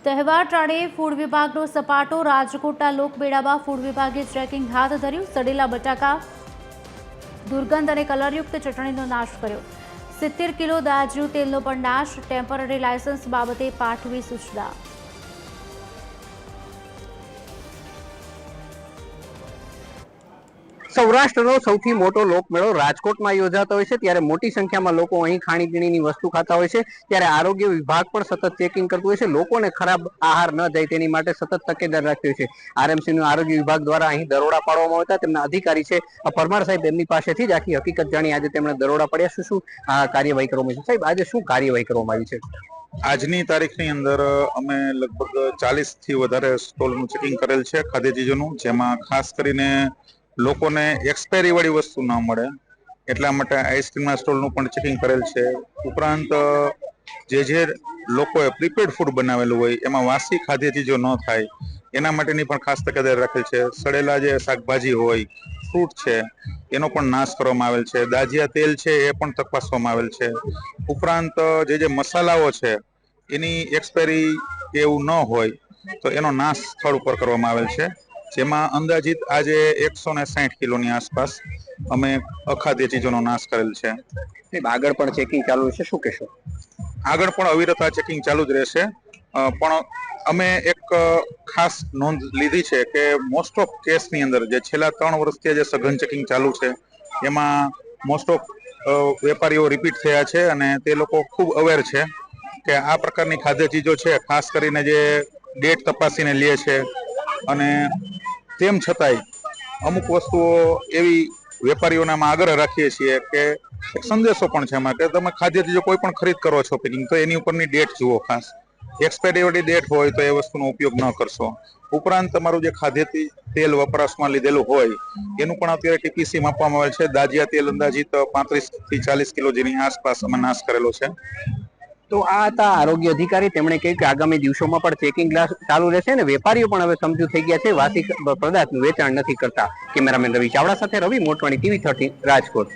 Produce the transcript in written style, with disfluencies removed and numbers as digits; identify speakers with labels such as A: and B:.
A: તહેવાર ટાળે ફૂડ વિભાગનો સપાટો। રાજકોટના લોકમેળામાં ફૂડ વિભાગે ચેકિંગ હાથ ધર્યું। સડેલા બટાકા, દુર્ગંધ અને કલરયુક્ત ચટણીનો નાશ કર્યો। 70 કિલો દાજ્યું તેલનો પણ નાશ। ટેમ્પરરી લાયસન્સ બાબતે પાઠવી સૂચના।
B: સૌરાષ્ટ્રનો સૌથી મોટો લોકમેળો રાજકોટમાં યોજાતો હોય છે, ત્યારે મોટી સંખ્યામાં લોકો અહીં ખાણીપીણીની વસ્તુ ખાતા હોય છે। ત્યારે આરોગ્ય વિભાગ પણ સતત ચેકિંગ કરતું હોય છે, લોકોને ખરાબ આહાર ન જાય તેની માટે સતત તકેદારી રાખતી હોય છે। આરએમસીનું આરોગ્ય વિભાગ દ્વારા અહીં દરોડા પાડવામાં આવતા તેમના અધિકારી છે પરમાર સાહેબ, એમની પાસેથી જ આખી હકીકત જાણી આજે તેમણે દરોડા પાડ્યા। શું કાર્યવાહી કરવામાં આવી છે સાહેબ? આજે શું કાર્યવાહી કરવામાં આવી છે?
C: આજની તારીખની અંદર અમે લગભગ 40 થી વધારે સ્ટોલનું ચેકિંગ કરેલ છે ખાદ્ય ચીજોનું, જેમાં ખાસ કરીને લોકોને એક્સપાયરી વાળી વસ્તુ ન મળે એટલા માટે આઈસ્ક્રીમના સ્ટોલનું પણ ચેકિંગ કરેલ છે। ઉપરાંત જે લોકોએ પ્રીપેડ ફૂડ બનાવેલું હોય એમાં વાસી ખાદ્ય ચીજો ન થાય એના માટેની પણ ખાસ તકેદારી રાખેલ છે। સડેલા જે શાકભાજી હોય, ફ્રૂટ છે, એનો પણ નાશ કરવામાં આવેલ છે। દાજિયા તેલ છે એ પણ તપાસવામાં આવેલ છે। ઉપરાંત જે મસાલાઓ છે એની એક્સપાયરી એવું ન હોય તો એનો નાશ સ્થળ ઉપર કરવામાં આવેલ છે, જેમાં અંદાજિત આજે 160 કિલોની આસપાસ અમે અખાદ્ય ચીજોનો નાશ કરેલ છે।
B: આગળ પણ ચેકિંગ ચાલુ છે, શું કહેશો?
C: આગળ પણ અવિરત આ ચેકિંગ ચાલુ જ રહેશે, પણ અમે એક ખાસ નોંધ લીધી છે કે મોસ્ટ ઓફ કેસની અંદર જે છેલ્લા 3 વર્ષથી જે સઘન ચેકિંગ ચાલુ છે એમાં મોસ્ટ ઓફ વેપારીઓ રિપીટ થયા છે અને તે લોકો ખૂબ અવેર છે કે આ પ્રકારની ખાદ્ય ચીજો છે, ખાસ કરીને જે ડેટ તપાસીને લે છે, અને તેમ છતાંય અમુક વસ્તુઓ એવી વેપારીઓનામાં આગ્રહ રાખીએ છીએ કે એક સંદેશો પણ છે એમાં કે તમે ખાદ્ય ચીજો કોઈ પણ ખરીદ કરો છો પેકિંગ તો એની ઉપરની ડેટ જુઓ, ખાસ એક્સપાયરી ડેટ હોય તો એ વસ્તુનો ઉપયોગ ન કરશો। ઉપરાંત તમારું જે ખાદ્ય તેલ વપરાશમાં લીધેલું હોય એનું પણ અત્યારે ટીપીસી માપવામાં આવે છે। દાજિયા તેલ અંદાજિત 35 થી 40 કિલો જેની આસપાસ અમે નાશ કરેલો છે।
B: તો આ હતા આરોગ્ય અધિકારી, તેમણે કહ્યું કે આગામી દિવસોમાં પણ ચેકિંગ ચાલુ રહેશે અને વેપારીઓ પણ હવે સમજુ થઈ ગયા છે, વાસી પદાર્થનું વેચાણ નથી કરતા। કેમેરામેન રવિ ચાવડા સાથે રવિ મોટવાણી, TV 13 રાજકોટ।